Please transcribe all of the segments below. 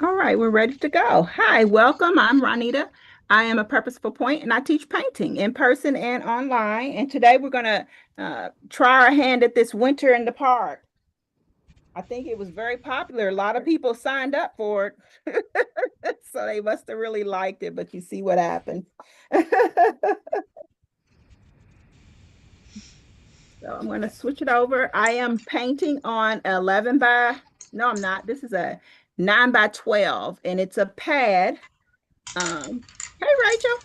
All right, we're ready to go. Hi, welcome. I'm Ronita. I am a Purposeful Point and I teach painting in person and online. And today we're going to try our hand at this winter in the park. I think it was very popular. A lot of people signed up for it. So they must have really liked it, but you see what happened. So I'm going to switch it over. I am painting on 11 by, no, I'm not. This is a 9 by 12 and it's a pad. Hey, Rachel.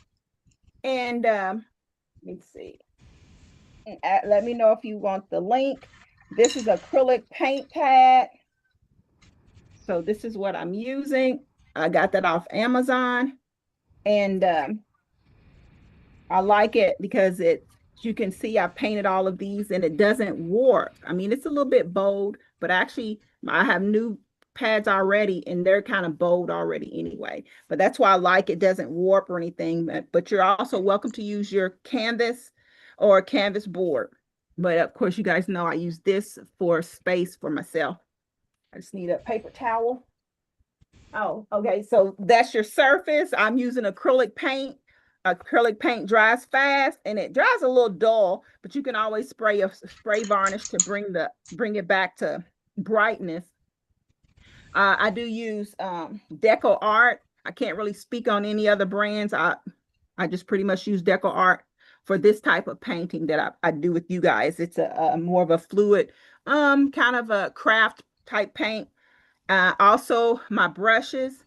And let's see. And let me know if you want the link. This is acrylic paint pad. So this is what I'm using. I got that off Amazon. And I like it because you can see I painted all of these and it doesn't warp. I mean, it's a little bit bold, but actually I have new pads already and they're kind of bold already anyway. But that's why I like it doesn't warp or anything. But you're also welcome to use your canvas or canvas board. But of course, you guys know I use this for space for myself. I just need a paper towel. Oh, okay. So that's your surface. I'm using acrylic paint. Acrylic paint dries fast and it dries a little dull, but you can always spray a spray varnish to bring it back to brightness. I do use Deco Art. I can't really speak on any other brands. I just pretty much use Deco Art for this type of painting that I do with you guys. It's a more of a fluid, kind of a craft type paint. Also, my brushes,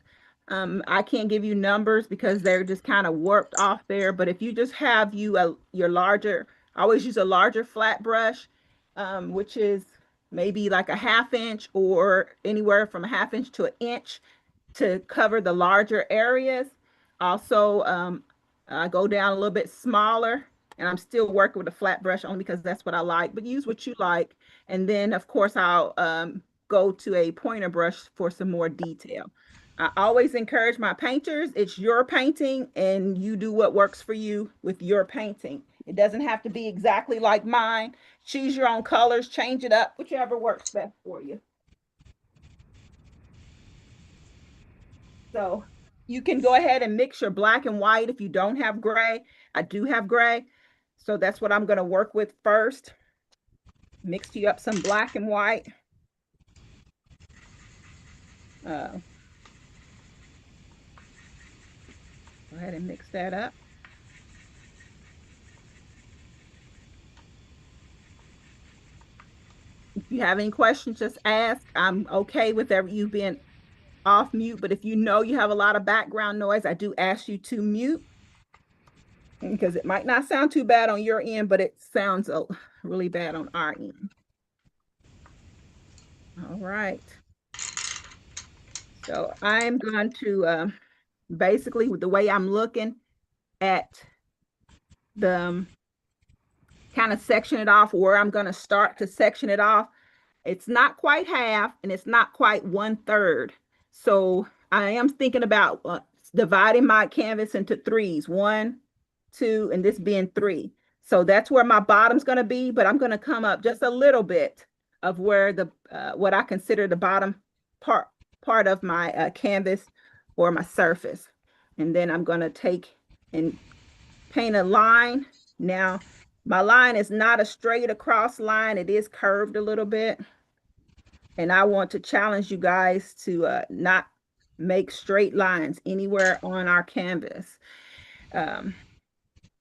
I can't give you numbers because they're just kind of warped off there. But if you just have your larger, I always use a larger flat brush, which is maybe like a half inch or anywhere from a half inch to an inch to cover the larger areas. Also, I go down a little bit smaller and I'm still working with a flat brush only because that's what I like, but use what you like. And then of course I'll go to a pointer brush for some more detail. I always encourage my painters, it's your painting and you do what works for you with your painting. It doesn't have to be exactly like mine. Choose your own colors, change it up, whichever works best for you. So you can go ahead and mix your black and white if you don't have gray. I do have gray. So that's what I'm going to work with first. Mix you up some black and white. Go ahead and mix that up. If you have any questions, just ask. I'm okay with you being off mute, but if you know you have a lot of background noise, I do ask you to mute because it might not sound too bad on your end, but it sounds really bad on our end. All right. So I'm going to basically, with the way I'm looking at the kind of section it off, where I'm going to start to section it off, it's not quite half and it's not quite 1/3. So I am thinking about dividing my canvas into threes, 1, 2, and this being 3. So that's where my bottom's going to be, but I'm going to come up just a little bit of where the what I consider the bottom part of my canvas or my surface. And then I'm going to take and paint a line. Now, my line is not a straight across line. It is curved a little bit. And I want to challenge you guys to not make straight lines anywhere on our canvas.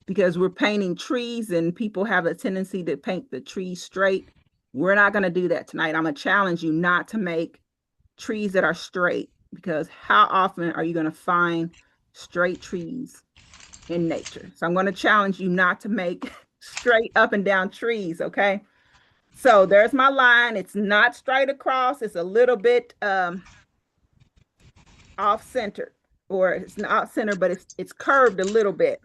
Because we're painting trees and people have a tendency to paint the trees straight. We're not going to do that tonight. I'm going to challenge you not to make trees that are straight because how often are you going to find straight trees in nature? So I'm going to challenge you not to make straight up and down trees, okay? So there's my line. It's not straight across. It's a little bit off center, or it's not center, but it's curved a little bit.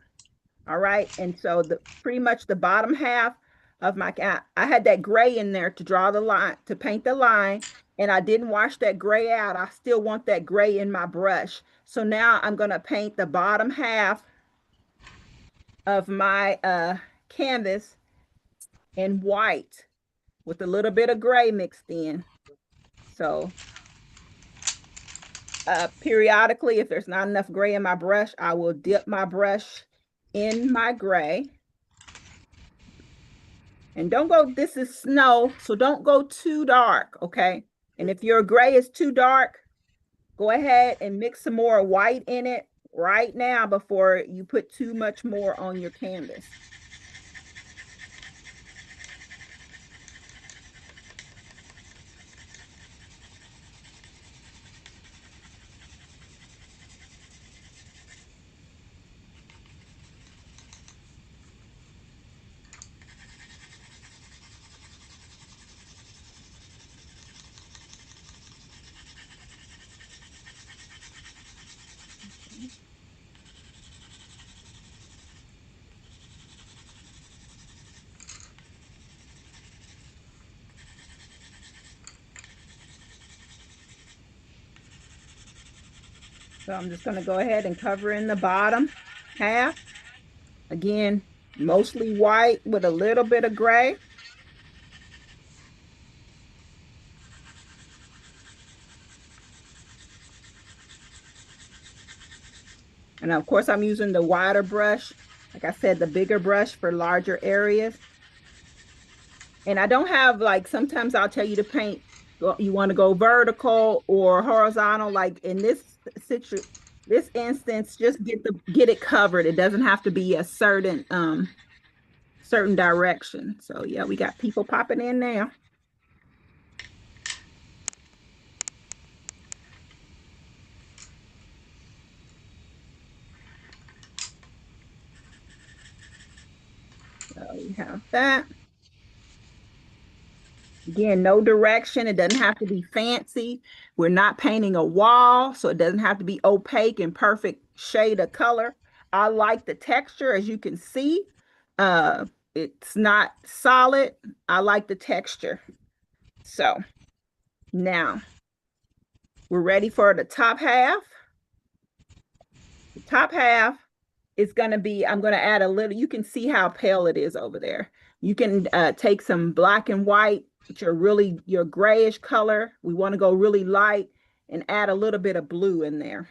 All right. And so the pretty much the bottom half of my I had that gray in there to draw the line, to paint the line, and I didn't wash that gray out. I still want that gray in my brush. So now I'm going to paint the bottom half of my canvas in white with a little bit of gray mixed in. So Periodically, if there's not enough gray in my brush, I will dip my brush in my gray. And don't go, this is snow, so don't go too dark, okay? And if your gray is too dark, go ahead and mix some more white in it right now before you put too much more on your canvas. So I'm just going to go ahead and cover in the bottom half. Again, mostly white with a little bit of gray. And of course, I'm using the wider brush. Like I said, the bigger brush for larger areas. And I don't have like, sometimes I'll tell you to paint, you want to go vertical or horizontal. Like in this instance, just get it covered. It doesn't have to be a certain direction. So yeah, we got people popping in now. So we have that. Again, no direction. It doesn't have to be fancy. We're not painting a wall, so it doesn't have to be opaque and perfect shade of color. I like the texture, as you can see. Uh, it's not solid. I like the texture. So now we're ready for the top half. The top half is going to be, I'm going to add a little, you can see how pale it is over there. You can take some black and white, which are really your grayish color. We want to go really light and add a little bit of blue in there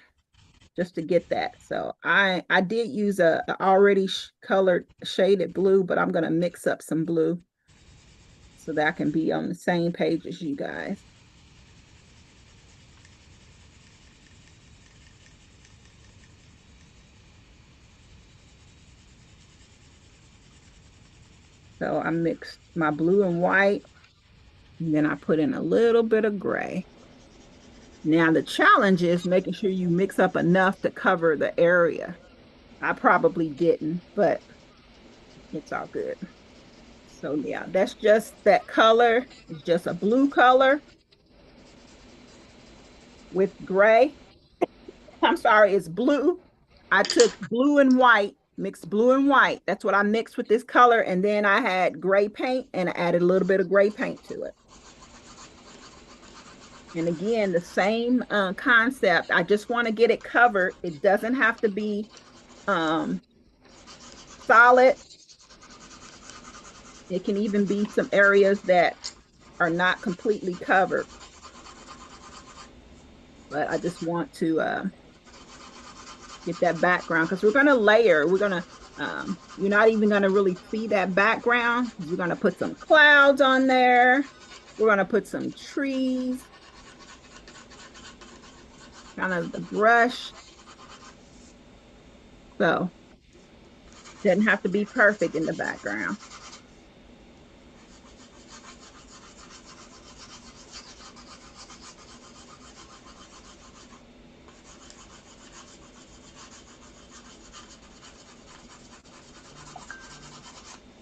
just to get that. So I did use a already colored shaded blue, but I'm going to mix up some blue so that I can be on the same page as you guys. So I mixed my blue and white, and then I put in a little bit of gray. Now the challenge is making sure you mix up enough to cover the area. I probably didn't, but it's all good. So yeah, that's just that color. It's just a blue color with gray. I'm sorry, it's blue. I took blue and white, mixed blue and white. That's what I mixed with this color. And then I had gray paint and I added a little bit of gray paint to it. And again, the same concept. I just want to get it covered. It doesn't have to be solid. It can even be some areas that are not completely covered. But I just want to get that background because we're going to layer. You're not even going to really see that background. We're going to put some clouds on there. We're going to put some trees, kind of the brush. So it doesn't have to be perfect in the background.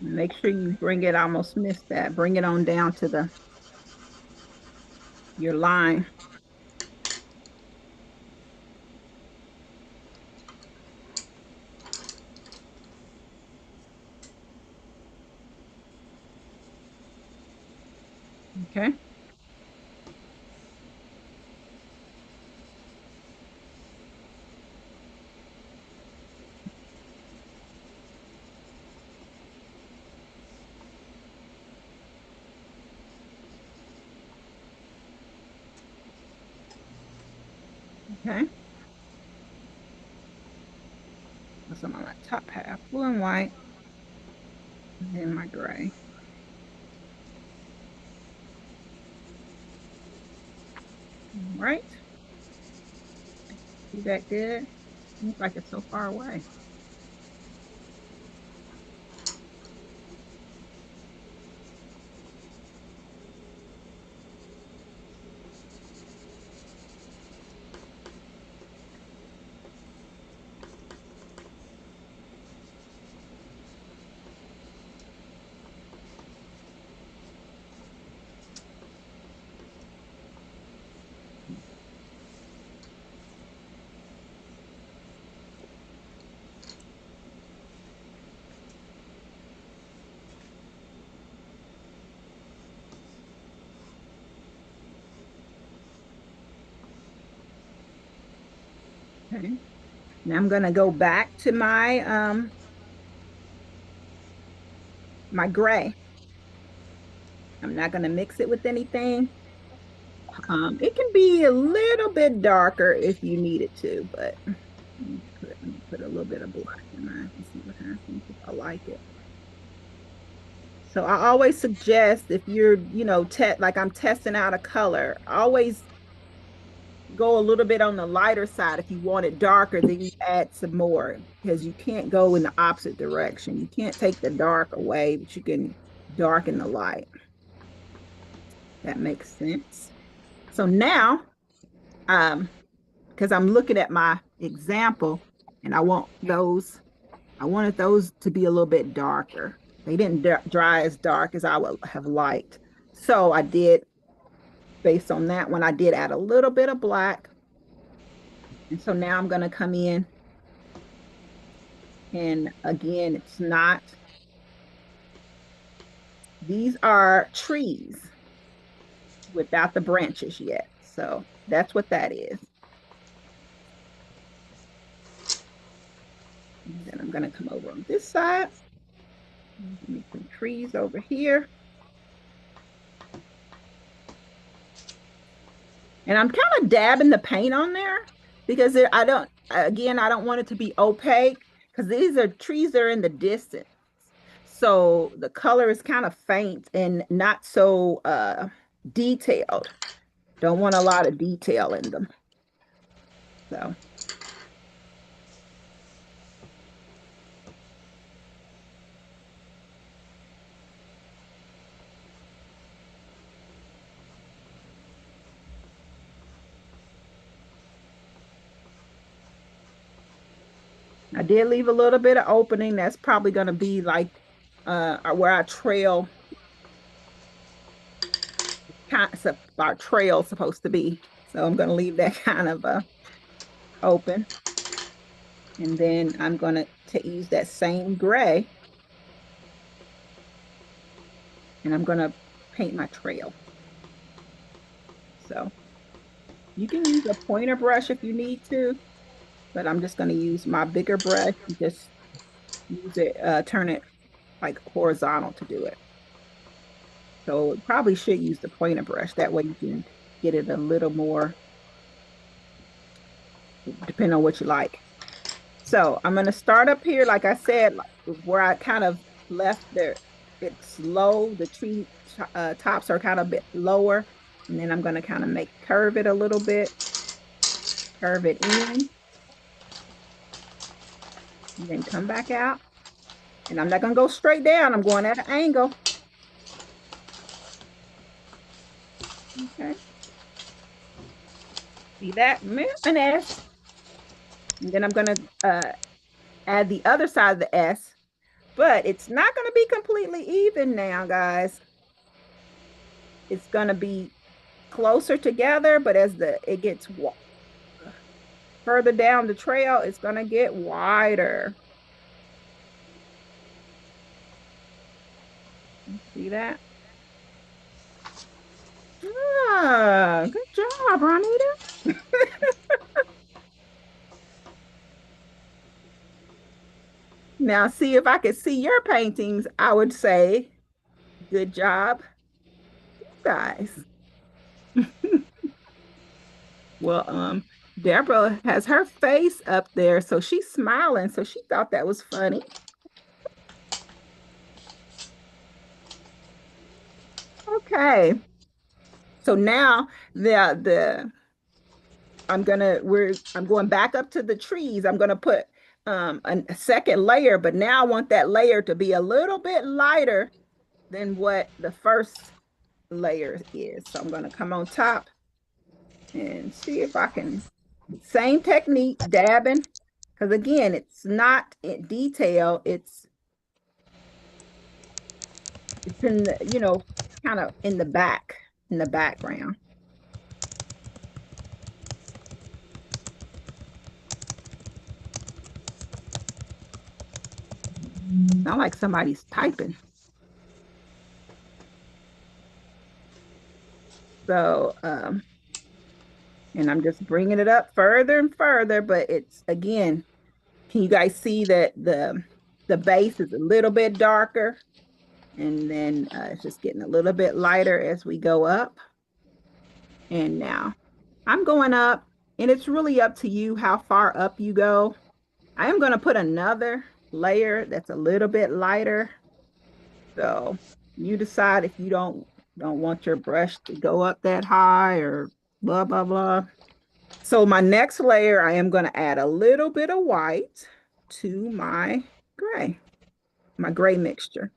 Make sure you bring it, I almost missed that. Bring it on down to your line. Okay. Okay. So I'm on my top half, blue and white, and then my gray. All right. See that good? Looks like it's so far away. Okay. Now I'm gonna go back to my gray. I'm not gonna mix it with anything. It can be a little bit darker if you need it to, but let me put a little bit of black in mine and see what happens if I like it. So I always suggest if you're, like I'm testing out a color, always go a little bit on the lighter side. If you want it darker, then you add some more because you can't go in the opposite direction. You can't take the dark away, but you can darken the light. That makes sense. So now, because I'm looking at my example and I wanted those to be a little bit darker. They didn't dry as dark as I would have liked. So I did, based on that one, I did add a little bit of black. And so now I'm going to come in. And again, these are trees without the branches yet. So that's what that is. And then I'm going to come over on this side. Make some trees over here. And I'm kind of dabbing the paint on there because I don't want it to be opaque because these are trees that are in the distance. So the color is kind of faint and not so detailed. Don't want a lot of detail in them. So I did leave a little bit of opening. That's probably going to be like where our trail our trail supposed to be. So I'm going to leave that kind of open. And then I'm going to use that same gray and I'm going to paint my trail. So you can use a pointer brush if you need to, but I'm just going to use my bigger brush and just use it, turn it like horizontal to do it. So probably should use the pointer brush. That way you can get it a little more, depending on what you like. So I'm going to start up here, like I said, where I kind of left there. It's low. The tree tops are kind of a bit lower. And then I'm going to kind of curve it a little bit, curve it in, and then come back out. And I'm not going to go straight down. I'm going at an angle. Okay. See that? An S. And then I'm going to add the other side of the S. But it's not going to be completely even now, guys. It's going to be closer together, but as it gets further down the trail, it's going to get wider. See that? Ah, good job, Ronita. Now, see if I could see your paintings, I would say, good job, guys. Well, Deborah has her face up there, so she's smiling. So she thought that was funny. Okay. So now the I'm going back up to the trees. I'm gonna put a second layer, but now I want that layer to be a little bit lighter than what the first layer is. So I'm gonna come on top and see if I can, same technique, dabbing, because again, it's not in detail, it's in the, kind of in the back, in the background. Sound like somebody's typing. So, and I'm just bringing it up further and further, but it's again, can you guys see that the base is a little bit darker, and then it's just getting a little bit lighter as we go up. And now I'm going up, and it's really up to you how far up you go. I am going to put another layer that's a little bit lighter. So you decide if you don't want your brush to go up that high or blah blah blah. So my next layer, I am going to add a little bit of white to gray, my gray mixture,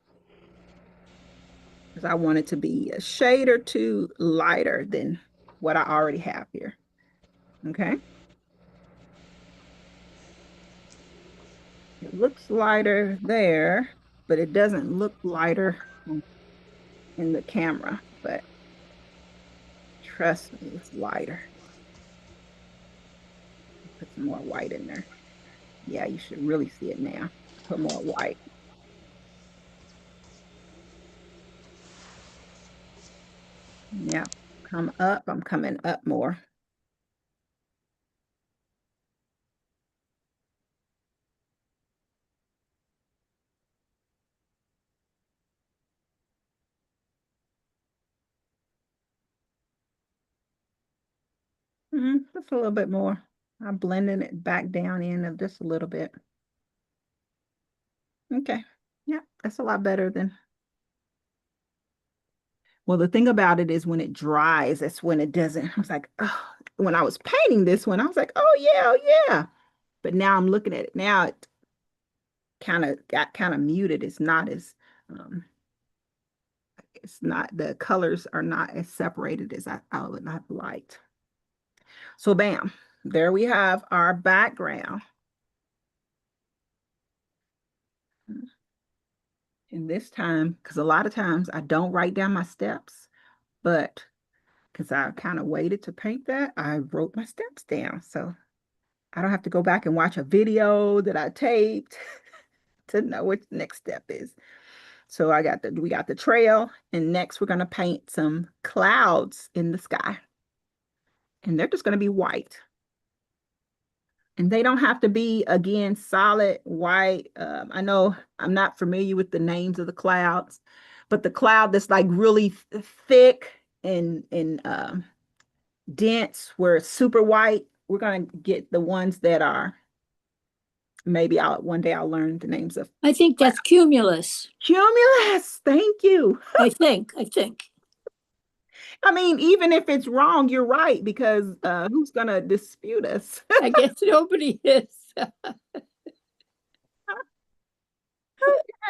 because I want it to be a shade or two lighter than what I already have here. Okay. It looks lighter there, but it doesn't look lighter in the camera, but trust me, it's lighter. Put some more white in there. Yeah, you should really see it now. Put more white. Yeah, come up. I'm coming up more. Just a little bit more. I'm blending it back down in of just a little bit. Okay. Yeah, that's a lot better than. Well, the thing about it is when it dries, that's when it doesn't. I was like, oh, when I was painting this one, I was like, oh yeah, oh yeah. But now I'm looking at it now, it kind of got kind of muted. Um, it's not, the colors are not as separated as I would have liked. So bam, there we have our background. And this time, because a lot of times I don't write down my steps, but because I kind of waited to paint that, I wrote my steps down. So I don't have to go back and watch a video that I taped to know what the next step is. So we got the trail, and next we're gonna paint some clouds in the sky. And they're just gonna be white. And they don't have to be, again, solid white. I know I'm not familiar with the names of the clouds, but the cloud that's like really thick and dense, where it's super white, we're gonna get the ones that are, maybe one day I'll learn the names of. I think that's cumulus. Cumulus. Thank you. I think. I mean, even if it's wrong, you're right, because who's gonna dispute us? I guess nobody is.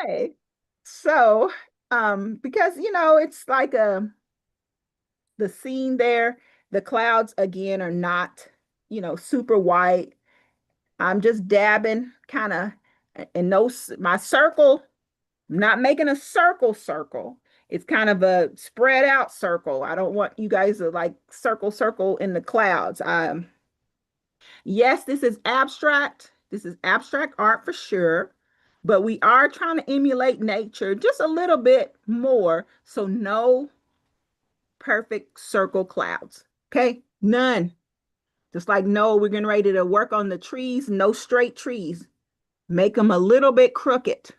Okay. So, because it's like the scene there, the clouds again are not, super white. I'm just dabbing kind of, and those, my circle, I'm not making a circle. It's kind of a spread out circle. I don't want you guys to like circle in the clouds. Yes, this is abstract. This is abstract art for sure, but we are trying to emulate nature just a little bit more. So no perfect circle clouds. Okay, none. Just like no, we're getting ready to work on the trees, no straight trees. Make them a little bit crooked.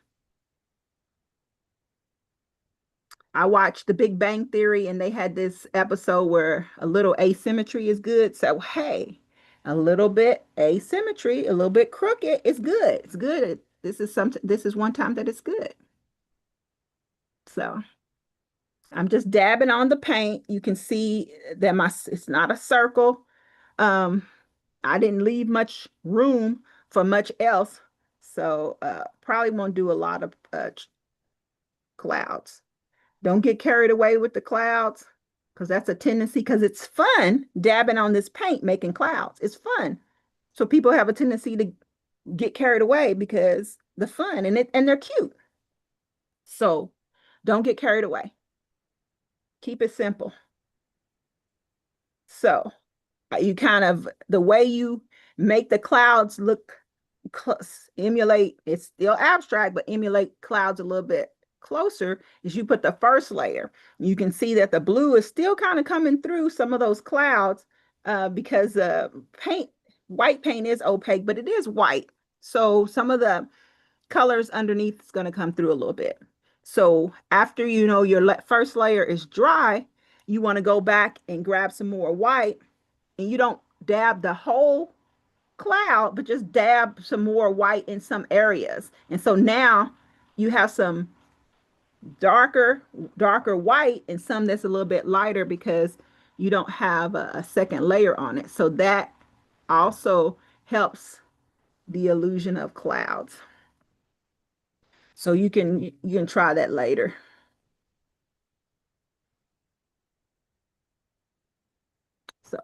I watched The Big Bang Theory, and they had this episode where a little asymmetry is good. So, hey, A little bit asymmetry, a little bit crooked. It's good. It's good. This is one time that it's good. So I'm just dabbing on the paint. You can see that it's not a circle. Um, I didn't leave much room for much else. So probably won't do a lot of clouds. Don't get carried away with the clouds because that's a tendency because it's fun dabbing on this paint, making clouds. It's fun. So people have a tendency to get carried away because the fun and they're cute. So don't get carried away. Keep it simple. So you kind of the way you make the clouds look emulate it's still abstract but emulate clouds a little bit closer is you put the first layer. You can see that the blue is still kind of coming through some of those clouds because paint white paint is opaque but it is white, so some of the colors underneath is going to come through a little bit. So after you know your first layer is dry, you want to go back and grab some more white, and you don't dab the whole cloud, but just dab some more white in some areas. And so now you have some darker, darker white and some that's a little bit lighter because you don't have a second layer on it. So that also helps the illusion of clouds. So you can try that later. So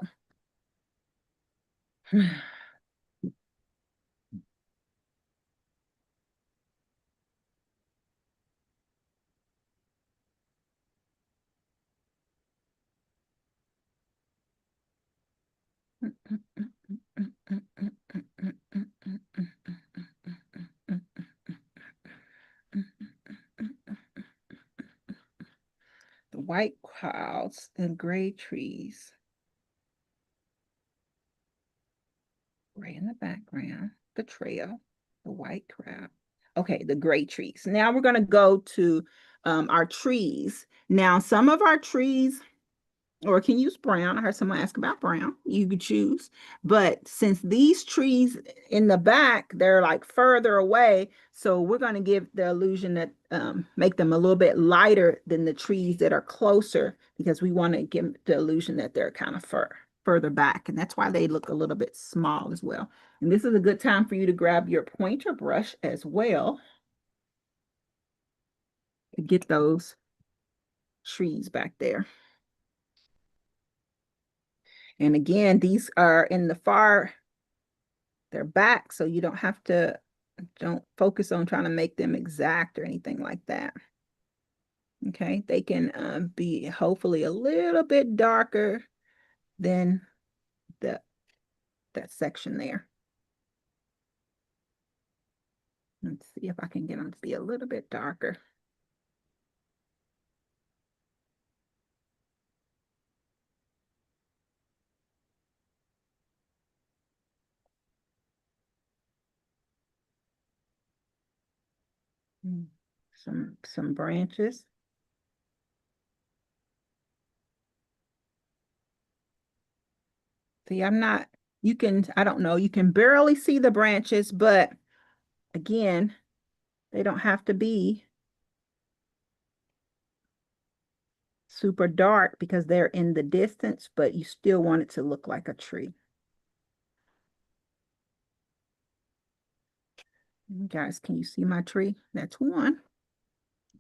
the white clouds and gray trees. Gray in the background, the trail, the white crowd. Okay, the gray trees. Now we're going to go to our trees. Now, some of our trees, or can use brown. I heard someone ask about brown. You could choose. But since these trees in the back, they're like further away, so we're going to give the illusion that make them a little bit lighter than the trees that are closer because we want to give the illusion that they're kind of further back. And that's why they look a little bit small as well. And this is a good time for you to grab your pointer brush as well to get those trees back there. And again, these are in the they're back, so you don't focus on trying to make them exact or anything like that. Okay, they can be hopefully a little bit darker than the that section there. Let's see if I can get them to be a little bit darker. Some branches. See, I don't know, you can barely see the branches, but again, they don't have to be super dark because they're in the distance, but you still want it to look like a tree. You guys, can you see my tree? That's one.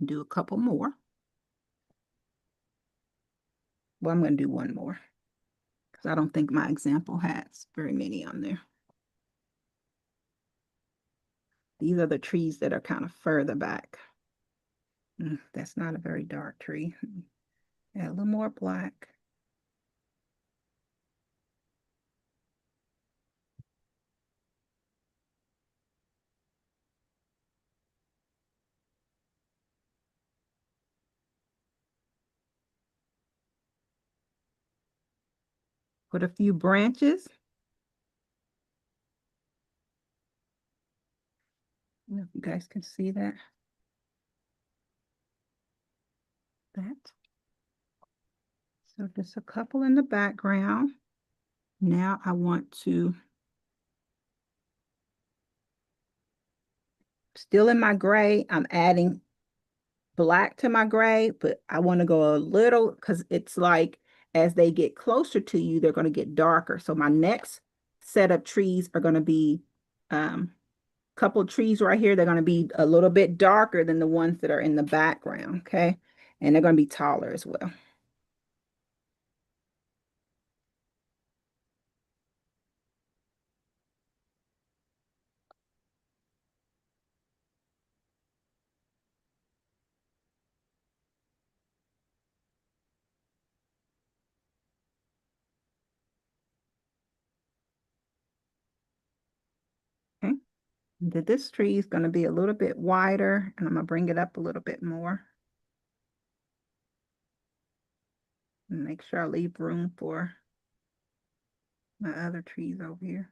Do a couple more. Well, I'm going to do one more because I don't think my example has very many on there. These are the trees that are kind of further back. That's not a very dark tree. Add a little more black. Put a few branches. I don't know if you guys can see that. So just a couple in the background. Now I want to, still in my gray, I'm adding black to my gray, but I want to go a little, because it's like as they get closer to you, they're going to get darker. So my next set of trees are going to be couple trees right here. They're going to be a little bit darker than the ones that are in the background. Okay. And they're going to be taller as well. Okay. This tree is going to be a little bit wider, and I'm going to bring it up a little bit more. And make sure I leave room for my other trees over here.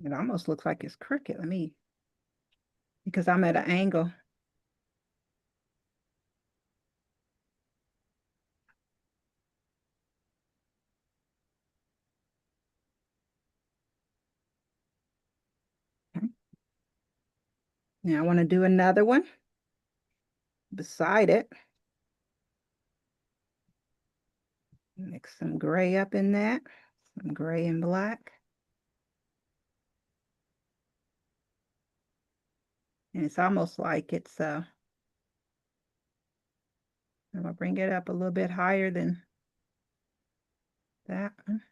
It almost looks like it's crooked. Let me, because I'm at an angle. Okay. Now I want to do another one beside it. Mix some gray up in that, some gray and black. And it's almost like it's, I'm gonna bring it up a little bit higher than that one.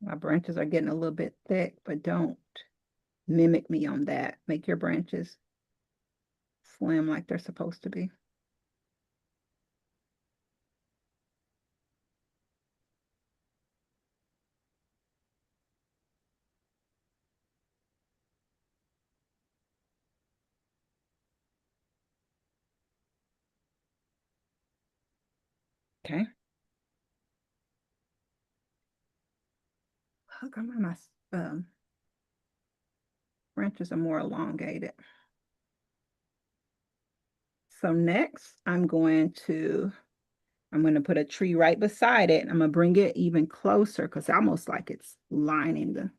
My branches are getting a little bit thick, but don't mimic me on that. Make your branches slim like they're supposed to be. Okay. How come my branches are more elongated? So next, I'm going to put a tree right beside it. I'm going to bring it even closer because almost like it's lining the,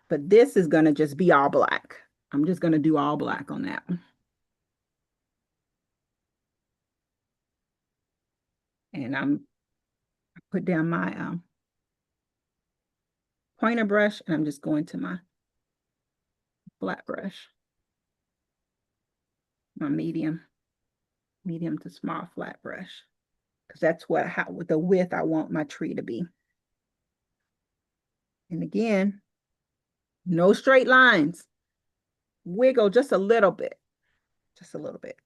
but this is going to just be all black. I'm just going to do all black on that one. And I put down my pointer brush, and I'm just going to my flat brush, my medium to small flat brush, because that's how with the width I want my tree to be. And again, no straight lines. Wiggle just a little bit, just a little bit.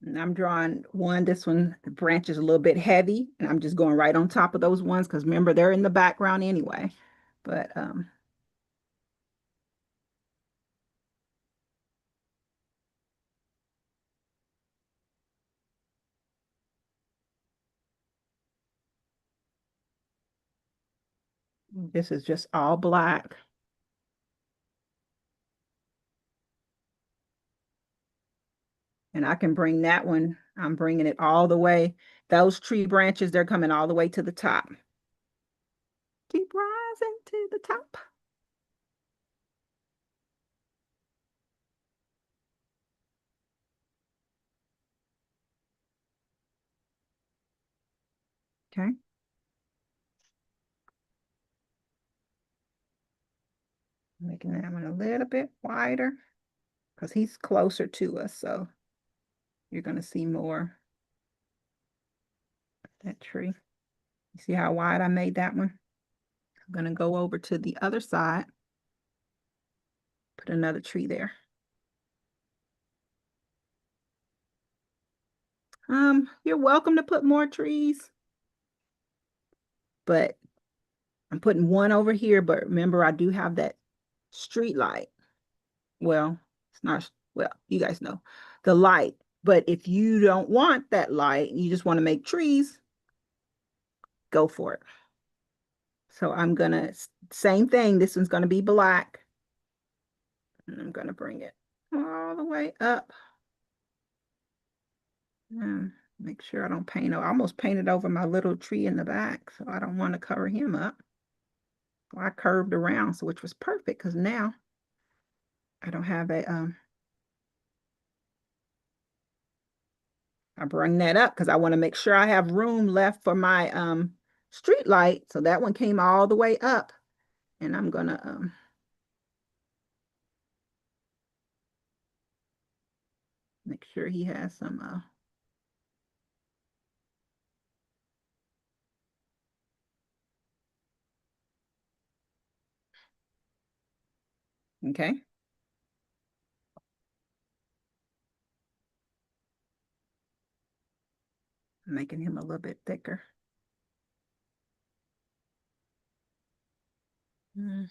And I'm drawing one, this one, the branch is a little bit heavy, and I'm just going right on top of those ones because remember, they're in the background anyway. But this is just all black. And I can bring that one, I'm bringing it all the way. Those tree branches, they're coming all the way to the top. Keep rising to the top. Okay. Making that one a little bit wider because he's closer to us, so you're going to see more of that tree. You see how wide I made that one? I'm going to go over to the other side, put another tree there. You're welcome to put more trees, but I'm putting one over here, but remember I do have that street light. Well, it's not, well, you guys know the light. But if you don't want that light, you just want to make trees, go for it. So I'm gonna, same thing, this one's gonna be black. And I'm gonna bring it all the way up. Make sure I don't paint, I almost painted over my little tree in the back, so I don't want to cover him up. So I curved around, so which was perfect because now I don't have a, I bring that up because I want to make sure I have room left for my street light. So that one came all the way up. And I'm gonna make sure he has some okay. Making him a little bit thicker. Mm.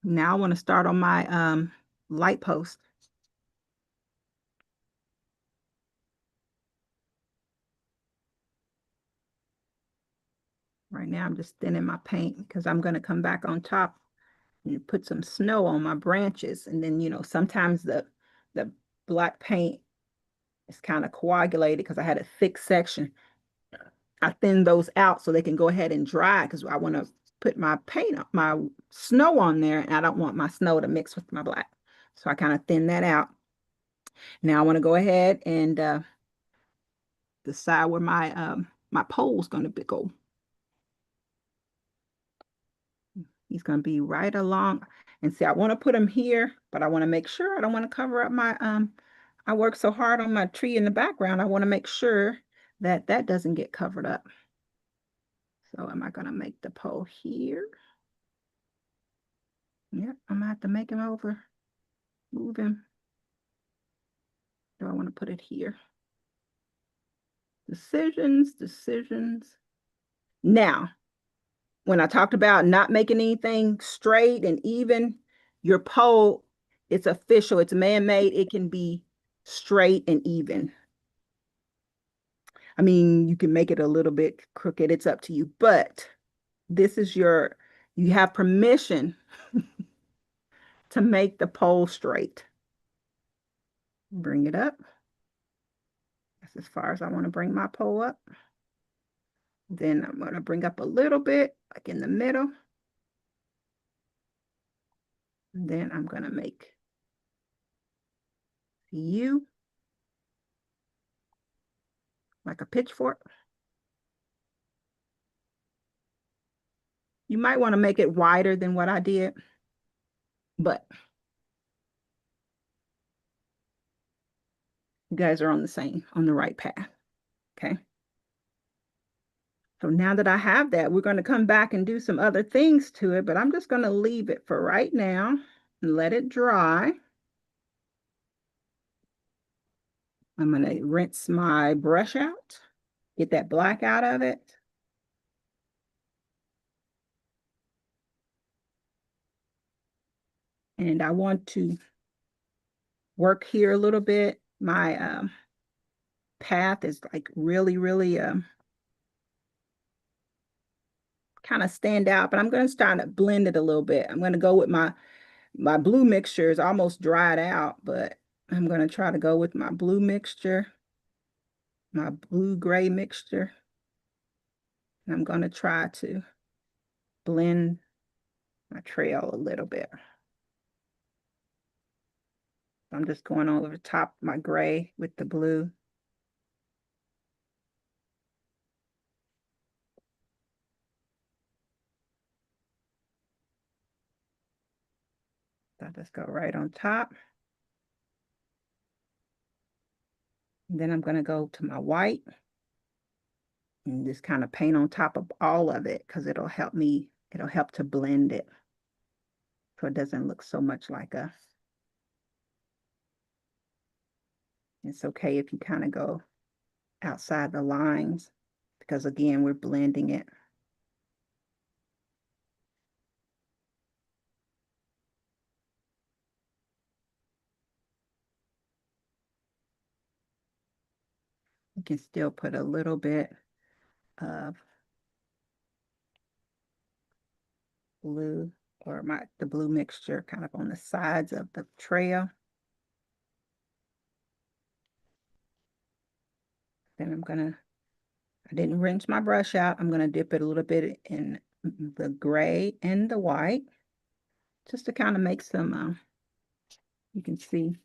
Now I want to start on my light post. Right now I'm just thinning my paint because I'm going to come back on top and put some snow on my branches. And then, sometimes the black paint is kind of coagulated because I had a thick section. I thin those out so they can go ahead and dry because I want to put my paint, my snow on there, and I don't want my snow to mix with my black. So I kind of thin that out. Now I want to go ahead and decide where my pole is going to go. He's going to be right along. And see, I want to put him here, but I want to make sure I don't want to cover up my I work so hard on my tree in the background. I want to make sure that that doesn't get covered up. So am I going to make the pole here? Yep, I'm gonna have to make him over, move him. Do I want to put it here? Decisions, decisions. Now, when I talked about not making anything straight and even, your pole, it's official, it's man-made, it can be straight and even. I mean, you can make it a little bit crooked, it's up to you, but this is you have permission to make the pole straight. Bring it up. That's as far as I want to bring my pole up. Then I'm going to bring up a little bit, like in the middle. And then I'm going to make you like a pitchfork. You might want to make it wider than what I did, but you guys are on the right path. Okay. So now that I have that, we're going to come back and do some other things to it, but I'm just going to leave it for right now and let it dry. I'm going to rinse my brush out, get that black out of it. And I want to work here a little bit. My path is like really kind of stand out, but I'm going to start to blend it a little bit. I'm going to go with my blue mixture is almost dried out, but I'm going to try to go with my blue mixture my blue-gray mixture. And I'm going to try to blend my trail a little bit. I'm just going over the top of my gray with the blue. So I just go right on top. And then I'm going to go to my white and just kind of paint on top of all of it because it'll help to blend it so it doesn't look so much like a, it's okay if you kind of go outside the lines because again, we're blending it. You can still put a little bit of blue or the blue mixture kind of on the sides of the trail. Then I didn't rinse my brush out. I'm gonna dip it a little bit in the gray and the white just to kind of make some, you can see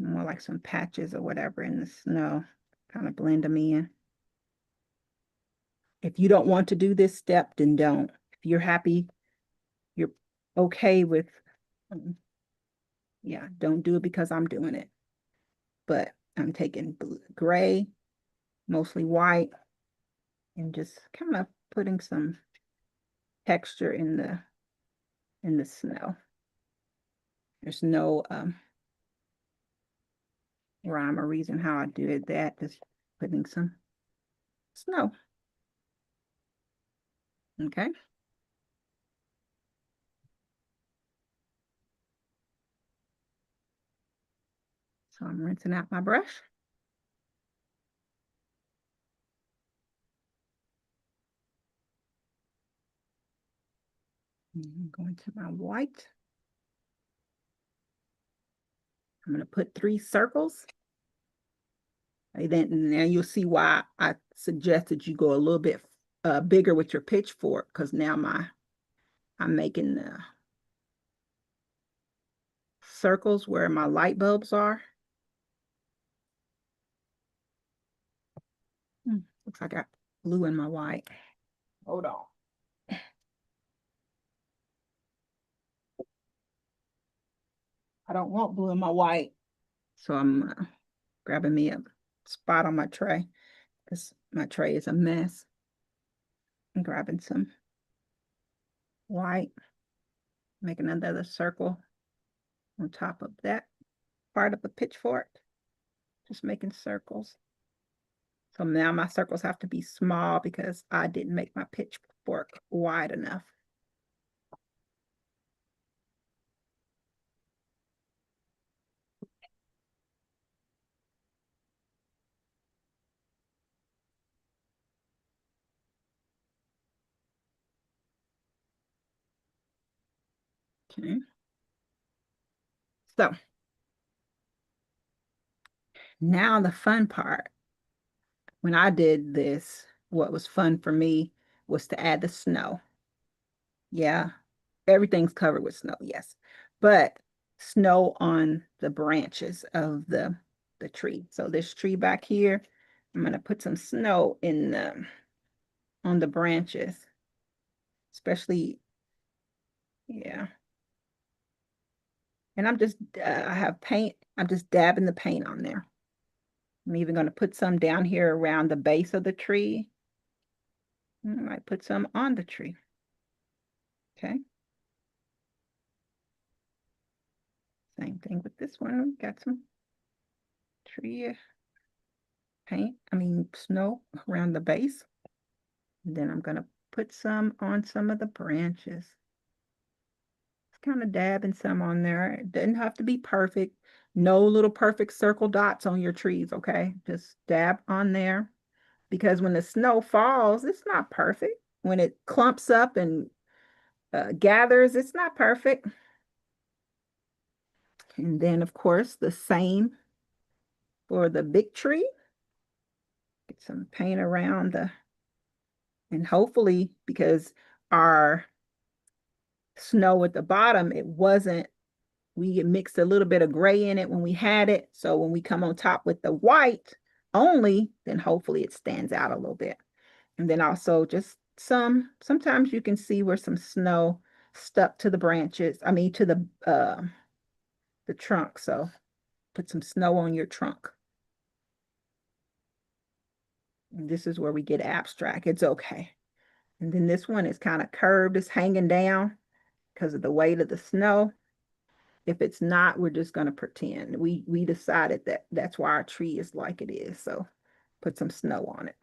more like some patches or whatever in the snow, kind of blend them in. If you don't want to do this step, then don't. If you're happy, you're okay with, yeah, don't do it because I'm doing it. But I'm taking gray, mostly white, and just kind of putting some texture in the snow. There's no rhyme or reason how I did that. Just putting some snow. Okay. So I'm rinsing out my brush. And I'm going to my white. I'm going to put 3 circles. And then now you'll see why I suggested you go a little bit bigger with your pitchfork because now I'm making the circles where my light bulbs are. Looks like I got blue in my white. Hold on. I don't want blue in my white. So I'm grabbing me a spot on my tray because my tray is a mess. I'm grabbing some white, making another circle on top of that part of the pitchfork. Just making circles. So now my circles have to be small because I didn't make my pitchfork wide enough. Okay. So now the fun part. When I did this, what was fun for me was to add the snow. Yeah, everything's covered with snow, yes. But snow on the branches of the tree. So this tree back here, I'm gonna put some snow in on the branches, especially, yeah. And I have paint, I'm just dabbing the paint on there. I'm even gonna put some down here around the base of the tree. I might put some on the tree. Okay. Same thing with this one. Got some tree paint, snow around the base. And then I'm gonna put some on some of the branches. Just kind of dabbing some on there. It doesn't have to be perfect. No little perfect circle dots on your trees, okay? Just dab on there because when the snow falls, it's not perfect. When it clumps up and gathers, it's not perfect. And then, of course, the same for the big tree. Get some paint around and hopefully because our snow at the bottom, it wasn't, we mixed a little bit of gray in it when we had it. So when we come on top with the white only, then hopefully it stands out a little bit. And then also just sometimes you can see where some snow stuck to the branches, I mean to the trunk. So put some snow on your trunk. And this is where we get abstract. It's okay. And then this one is kind of curved, it's hanging down because of the weight of the snow. If it's not, we're just going to pretend. We decided that that's why our tree is like it is. So put some snow on it.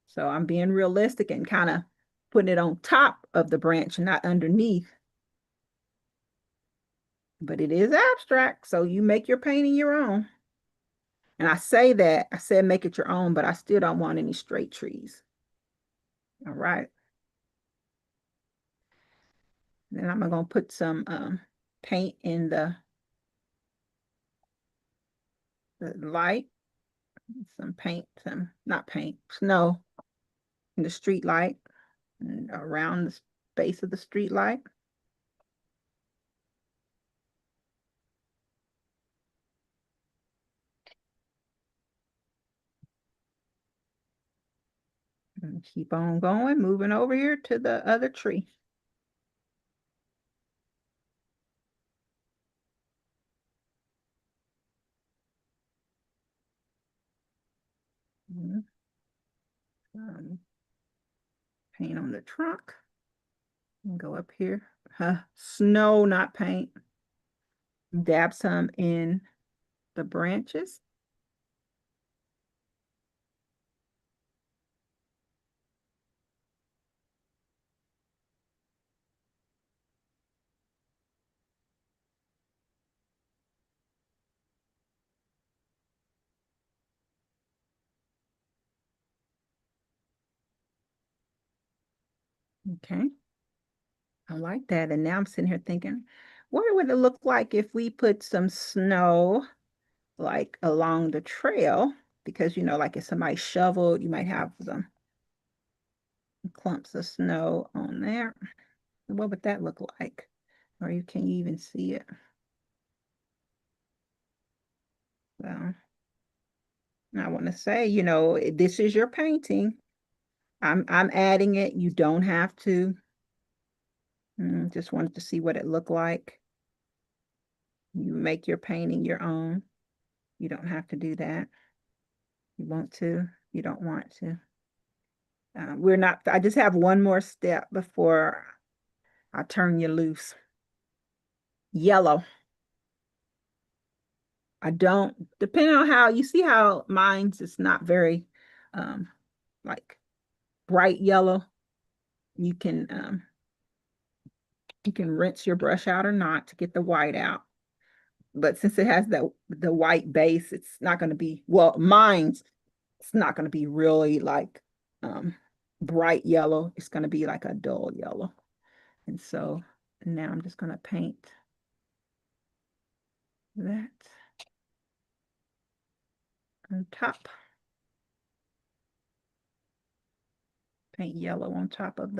So I'm being realistic and kind of putting it on top of the branch, not underneath. But it is abstract, so you make your painting your own. And I say that, I said make it your own, but I still don't want any straight trees. All right. Then I'm going to put some paint in the light. Some paint, not paint, snow in the street light and around the base of the street light. And keep on going, moving over here to the other tree. Um, Paint on the trunk. And go up here. Snow, not paint. Dab some in the branches. Okay. I like that. And now I'm sitting here thinking, what would it look like if we put some snow like along the trail? Because, like if somebody shoveled, you might have some clumps of snow on there. What would that look like? Or can you even see it? So I want to say, this is your painting. I'm adding it. You don't have to. Just wanted to see what it looked like. You make your painting your own. You don't have to do that. You want to, you don't want to. We're not, I just have one more step before I turn you loose. Yellow. I don't, depending on how, you see how mine's is not very um, like bright yellow. You can um, you can rinse your brush out or not to get the white out. But since it has the white base, it's not going to be, well, mine's, it's not going to be really like um, bright yellow. It's going to be like a dull yellow. And so now I'm just going to paint that on top. Paint yellow on top of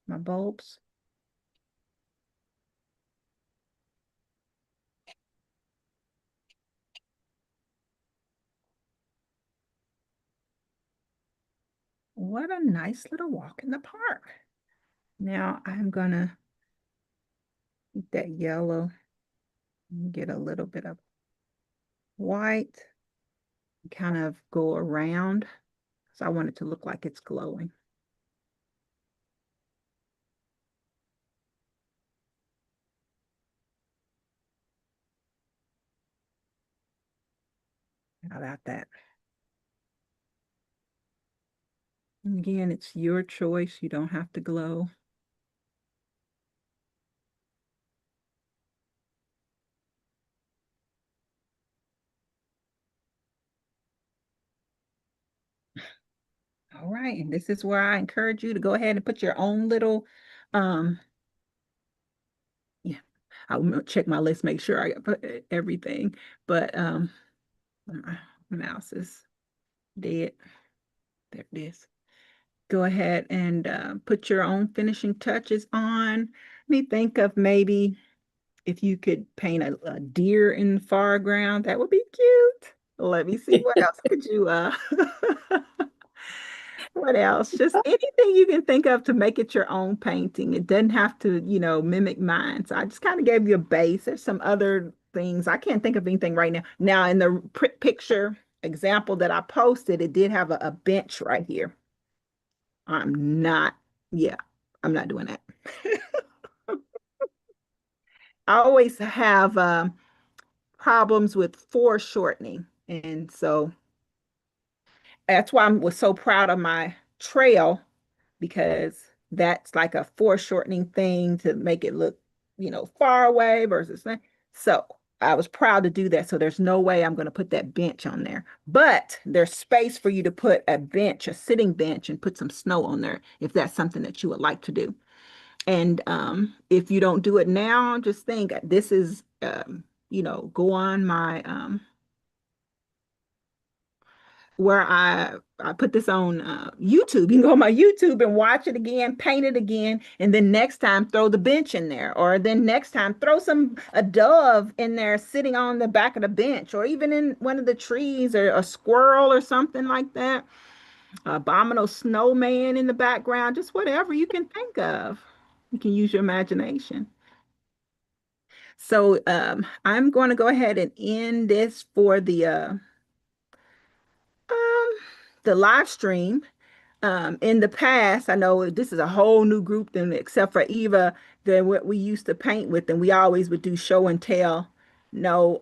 my bulbs. What a nice little walk in the park. Now I'm gonna get that yellow and get a little bit of white, kind of go around. So I want it to look like it's glowing. How about that? And again, it's your choice. You don't have to glow. All right, and this is where I encourage you to go ahead and put your own little, um, yeah, I'll check my list, make sure I got everything. But my mouse is dead. There it is. Go ahead and put your own finishing touches on. Let me think of maybe if you could paint a deer in the foreground, that would be cute. Let me see what else could you what else? Just anything you can think of to make it your own painting. It doesn't have to, mimic mine. So I just kind of gave you a base. There's some other things. I can't think of anything right now. Now, in the picture example that I posted, it did have a bench right here. I'm not, yeah, I'm not doing that. I always have problems with foreshortening. And so that's why I was so proud of my trail because that's like a foreshortening thing to make it look, far away versus so I was proud to do that. So there's no way I'm going to put that bench on there, but there's space for you to put a bench, a sitting bench, and put some snow on there if that's something that you would like to do. And if you don't do it now, just think this is, go on my where I put this on YouTube. You can go on my YouTube and watch it again, paint it again, and then next time throw the bench in there, or then next time throw a dove in there sitting on the back of the bench, or even in one of the trees, or a squirrel or something like that. Abominable snowman in the background, just whatever you can think of. You can use your imagination. So I'm going to go ahead and end this for um, the live stream. In the past, I know this is a whole new group than except for Eva than what we used to paint with, and we always would do show and tell. No